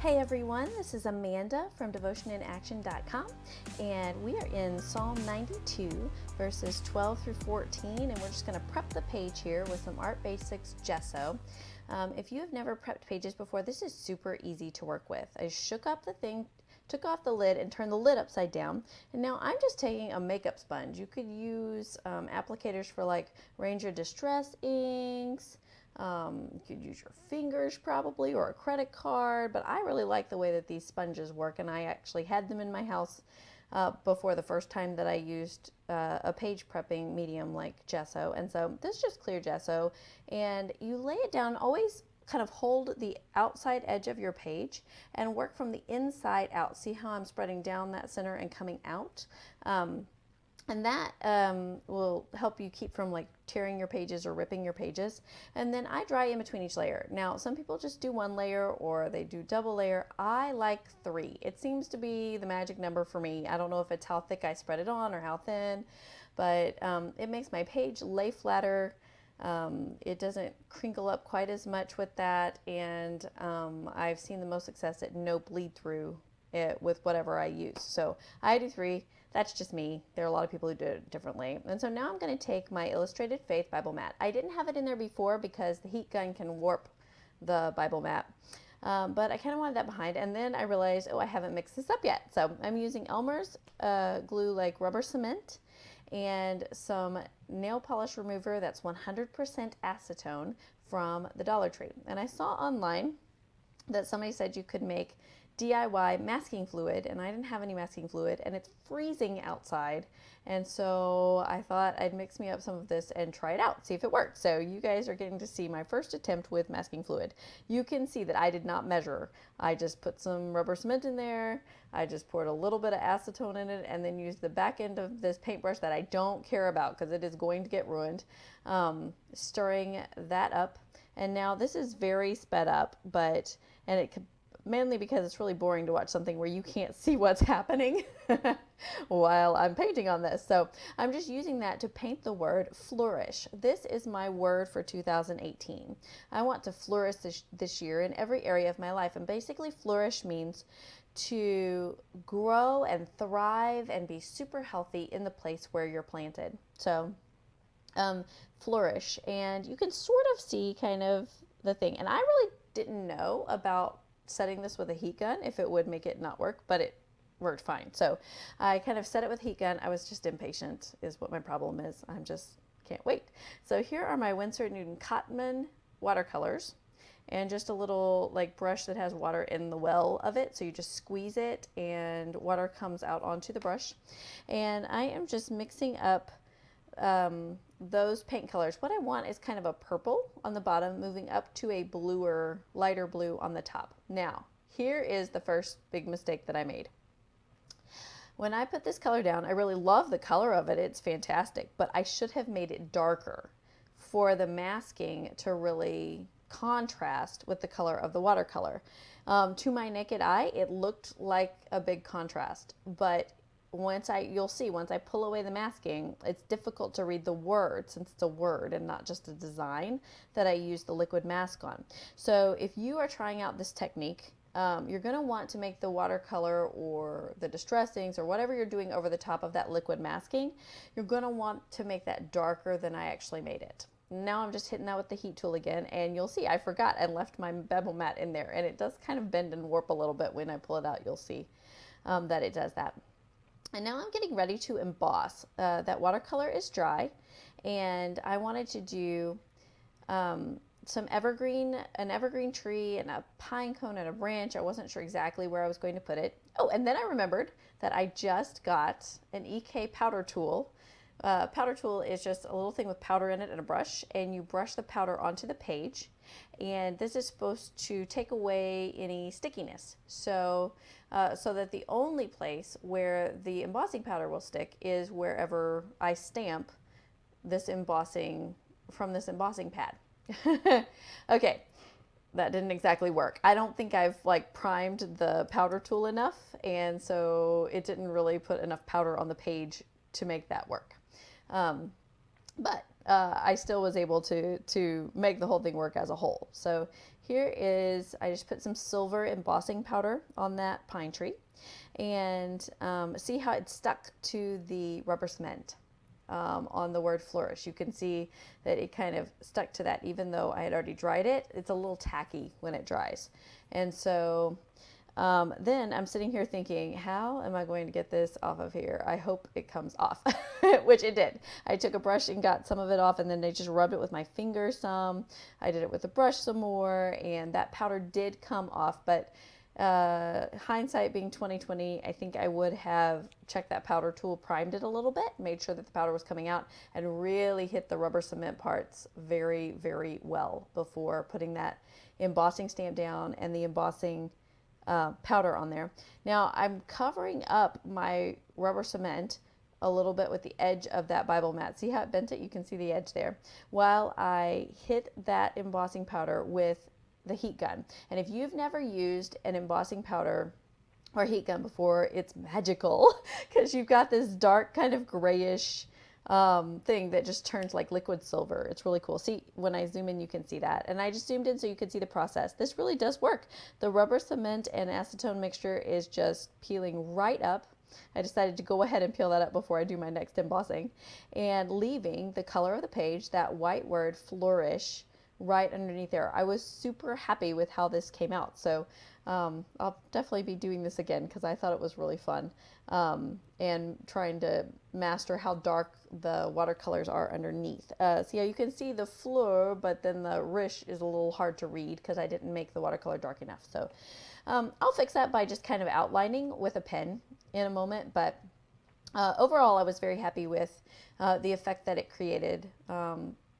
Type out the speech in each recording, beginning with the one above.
Hey everyone, this is Amanda from devotioninaction.com, and we are in Psalm 92 verses 12 through 14, and we're just going to prep the page here with some Art Basics Gesso. If you have never prepped pages before, this is super easy to work with. I shook up the thing, took off the lid, and turned the lid upside down, and now I'm just taking a makeup sponge. You could use applicators for like Ranger Distress inks. You could use your fingers probably, or a credit card, but I really like the way that these sponges work, and I actually had them in my house before the first time that I used a page prepping medium like gesso. And so this is just clear gesso, and you lay it down. Always kind of hold the outside edge of your page and work from the inside out. See how I'm spreading down that center and coming out? And that will help you keep from like tearing your pages or ripping your pages. And then I dry in between each layer. Now, some people just do one layer or they do double layer. I like 3. It seems to be the magic number for me. I don't know if it's how thick I spread it on or how thin, but it makes my page lay flatter. It doesn't crinkle up quite as much with that, and I've seen the most success at no bleed through it with whatever I use. So I do 3. That's just me. There are a lot of people who do it differently. And so now I'm going to take my Illustrated Faith Bible mat. I didn't have it in there before because the heat gun can warp the Bible mat. But I kind of wanted that behind. And then I realized, oh, I haven't mixed this up yet. So I'm using Elmer's glue like rubber cement and some nail polish remover that's 100% acetone from the Dollar Tree. And I saw online that somebody said you could make DIY masking fluid, and I didn't have any masking fluid, and it's freezing outside, and so I thought I'd mix me up some of this and try it out, see if it works. So you guys are getting to see my first attempt with masking fluid. You can see that I did not measure. I just put some rubber cement in there, I just poured a little bit of acetone in it, and then used the back end of this paintbrush that I don't care about because it is going to get ruined, stirring that up. And now this is very sped up, and it could, mainly because it's really boring to watch something where you can't see what's happening while I'm painting on this. So I'm just using that to paint the word flourish. This is my word for 2018. I want to flourish this year in every area of my life. And basically flourish means to grow and thrive and be super healthy in the place where you're planted. So flourish, and you can sort of see kind of the thing. And I really didn't know about setting this with a heat gun if it would make it not work, but it worked fine. So I kind of set it with heat gun. I was just impatient is what my problem is. I'm just can't wait. So here are my Winsor Newton Cotman watercolors, and just a little like brush that has water in the well of it. So you just squeeze it and water comes out onto the brush. And I am just mixing up those paint colors. What I want is kind of a purple on the bottom, moving up to a bluer, lighter blue on the top. Now, here is the first big mistake that I made. When I put this color down, I really love the color of it. It's fantastic, but I should have made it darker for the masking to really contrast with the color of the watercolor. To my naked eye, it looked like a big contrast, but you'll see once I pull away the masking, it's difficult to read the word, since it's a word and not just a design that I use the liquid mask on. So if you are trying out this technique, you're going to want to make the watercolor or the distress inks or whatever you're doing over the top of that liquid masking, you're going to want to make that darker than I actually made it. Now I'm just hitting that with the heat tool again, and you'll see I forgot and left my bevel mat in there, and it does kind of bend and warp a little bit. When I pull it out, you'll see that it does that. And now I'm getting ready to emboss. That watercolor is dry, and I wanted to do an evergreen tree and a pine cone and a branch. I wasn't sure exactly where I was going to put it. Oh, and then I remembered that I just got an EK powder tool. Powder tool is just a little thing with powder in it and a brush, and you brush the powder onto the page, and this is supposed to take away any stickiness, so that the only place where the embossing powder will stick is wherever I stamp this embossing from this embossing pad. Okay, that didn't exactly work. I don't think I've like primed the powder tool enough, and so it didn't really put enough powder on the page to make that work. But I still was able to make the whole thing work as a whole. So here is, I just put some silver embossing powder on that pine tree, and see how it stuck to the rubber cement on the word flourish. You can see that it kind of stuck to that, even though I had already dried it. It's a little tacky when it dries. And so then I'm sitting here thinking, how am I going to get this off of here? I hope it comes off, which it did. I took a brush and got some of it off, and then I just rubbed it with my finger some. I did it with the brush some more, and that powder did come off. But hindsight being 2020, I think I would have checked that powder tool, primed it a little bit, made sure that the powder was coming out, and really hit the rubber cement parts very, very well before putting that embossing stamp down and the embossing powder on there. Now I'm covering up my rubber cement a little bit with the edge of that Bible mat. See how it bent it? You can see the edge there. While I hit that embossing powder with the heat gun. And if you've never used an embossing powder or heat gun before, it's magical because you've got this dark kind of grayish thing that just turns like liquid silver. It's really cool. See, when I zoom in, you can see that. And I just zoomed in so you could see the process. This really does work. The rubber cement and acetone mixture is just peeling right up. I decided to go ahead and peel that up before I do my next embossing, and leaving the color of the page, that white word flourish, right underneath there. I was super happy with how this came out. So I'll definitely be doing this again because I thought it was really fun, and trying to master how dark the watercolors are underneath. See how you can see the fleur, but then the rish is a little hard to read because I didn't make the watercolor dark enough. So I'll fix that by just kind of outlining with a pen in a moment. But overall, I was very happy with the effect that it created.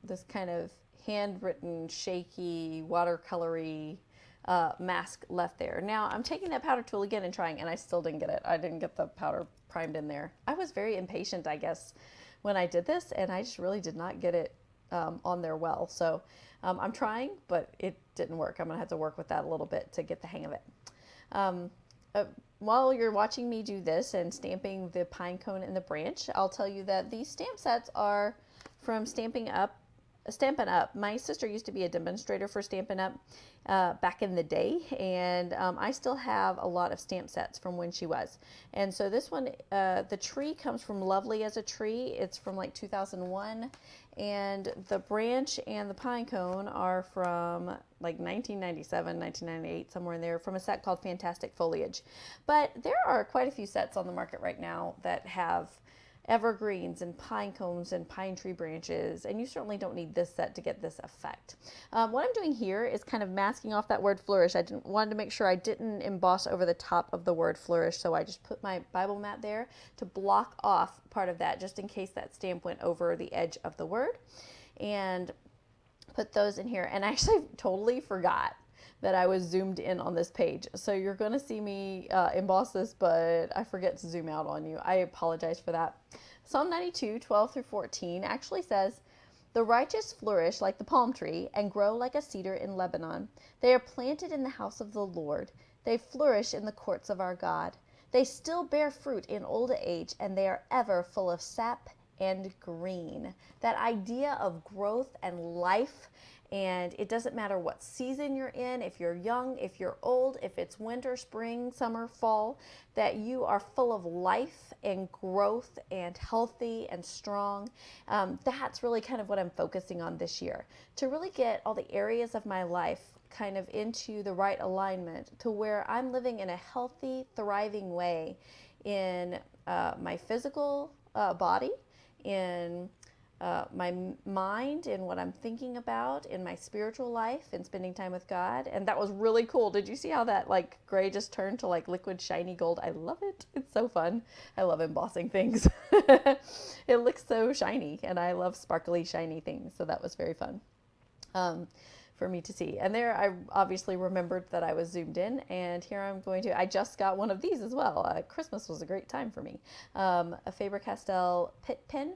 This kind of handwritten, shaky, watercolory mask left there. Now I'm taking that powder tool again and trying, and I still didn't get it. I didn't get the powder primed in there. I was very impatient, I guess, when I did this, and I just really did not get it on there well. So I'm trying, but it didn't work. I'm gonna have to work with that a little bit to get the hang of it. While you're watching me do this and stamping the pine cone and the branch, I'll tell you that these stamp sets are from Stampin' Up. My sister used to be a demonstrator for Stampin' Up back in the day, and I still have a lot of stamp sets from when she was. And so this one, the tree comes from Lovely as a Tree. It's from like 2001, and the branch and the pine cone are from like 1997, 1998, somewhere in there, from a set called Fantastic Foliage. But there are quite a few sets on the market right now that have evergreens and pine cones and pine tree branches, and you certainly don't need this set to get this effect. What I'm doing here is kind of masking off that word flourish. I wanted to make sure I didn't emboss over the top of the word flourish, so I just put my Bible mat there to block off part of that, just in case that stamp went over the edge of the word, and put those in here. And I actually totally forgot that I was zoomed in on this page. So you're going to see me emboss this, but I forget to zoom out on you. I apologize for that. Psalm 92, 12 through 14 actually says, "The righteous flourish like the palm tree and grow like a cedar in Lebanon. They are planted in the house of the Lord. They flourish in the courts of our God. They still bear fruit in old age, and they are ever full of sap and green." That idea of growth and life. And it doesn't matter what season you're in, if you're young, if you're old, if it's winter, spring, summer, fall, that you are full of life and growth and healthy and strong. That's really kind of what I'm focusing on this year, to really get all the areas of my life kind of into the right alignment to where I'm living in a healthy, thriving way in my physical body, in my mind, and what I'm thinking about in my spiritual life, and spending time with God. And that was really cool. Did you see how that like gray just turned to like liquid shiny gold? I love it. It's so fun. I love embossing things. It looks so shiny, and I love sparkly shiny things. So that was very fun for me to see. And there I obviously remembered that I was zoomed in, and here I just got one of these as well. Christmas was a great time for me. A Faber-Castell Pitt pen,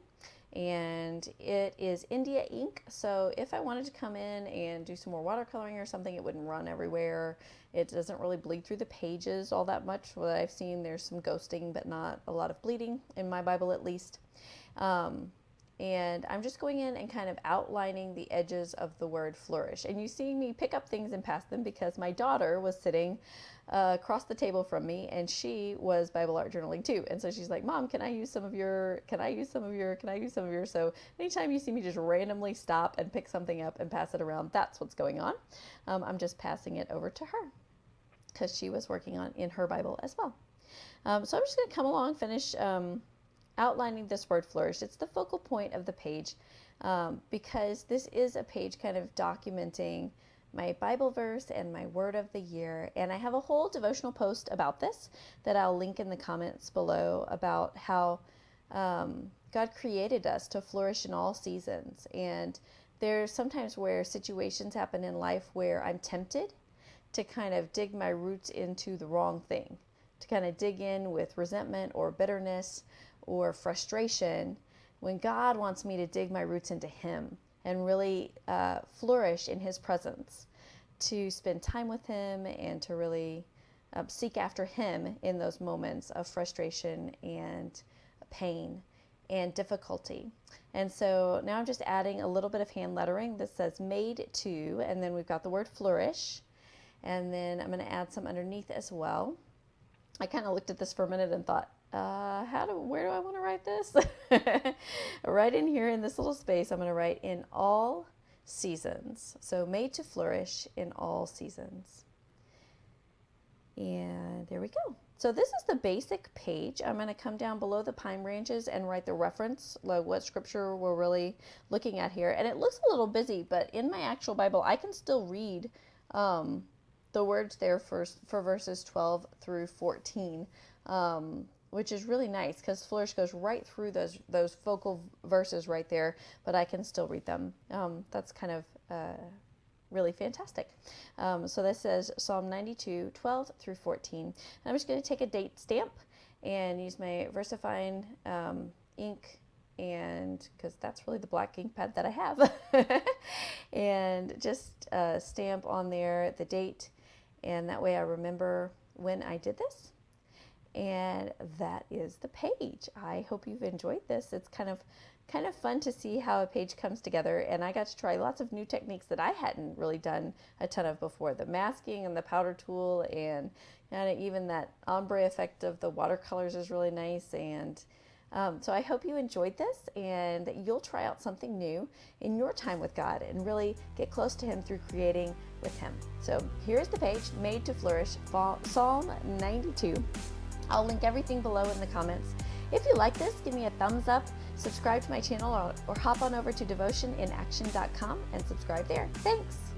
and it is India ink. So if I wanted to come in and do some more watercoloring or something, it wouldn't run everywhere. It doesn't really bleed through the pages all that much. What I've seen, there's some ghosting, but not a lot of bleeding in my Bible, at least. And I'm just going in and kind of outlining the edges of the word flourish. And you see me pick up things and pass them because my daughter was sitting across the table from me, and she was Bible art journaling too. And so she's like, Mom, can I use some of your, can I use some of your, can I use some of your? So anytime you see me just randomly stop and pick something up and pass it around, that's what's going on. I'm just passing it over to her because she was working on in her Bible as well. So I'm just going to come along, finish outlining this word flourish. It's the focal point of the page because this is a page kind of documenting my Bible verse and my word of the year. And I have a whole devotional post about this that I'll link in the comments below about how God created us to flourish in all seasons. And there's sometimes where situations happen in life where I'm tempted to kind of dig my roots into the wrong thing, to kind of dig in with resentment or bitterness or frustration, when God wants me to dig my roots into Him and really flourish in His presence, to spend time with Him and to really seek after Him in those moments of frustration and pain and difficulty. And so now I'm just adding a little bit of hand lettering that says made to, and then we've got the word flourish, and then I'm going to add some underneath as well. I kind of looked at this for a minute and thought, where do I want to write this? Right in here in this little space, I'm going to write in all seasons. So made to flourish in all seasons. And there we go. So this is the basic page. I'm going to come down below the pine branches and write the reference, like what scripture we're really looking at here. And it looks a little busy, but in my actual Bible, I can still read the words there for verses 12 through 14. Which is really nice because flourish goes right through those focal verses right there, but I can still read them. That's kind of really fantastic. So this says Psalm 92, 12 through 14. And I'm just going to take a date stamp and use my VersaFine ink, and because that's really the black ink pad that I have, and just stamp on there the date, and that way I remember when I did this. And that is the page. I hope you've enjoyed this. It's kind of fun to see how a page comes together, and I got to try lots of new techniques that I hadn't really done a ton of before. The masking and the powder tool, and even that ombre effect of the watercolors is really nice. And so I hope you enjoyed this and that you'll try out something new in your time with God and really get close to Him through creating with Him. So here's the page, Made to Flourish, Psalm 92. I'll link everything below in the comments. If you like this, give me a thumbs up, subscribe to my channel, or hop on over to devotioninaction.com and subscribe there. Thanks.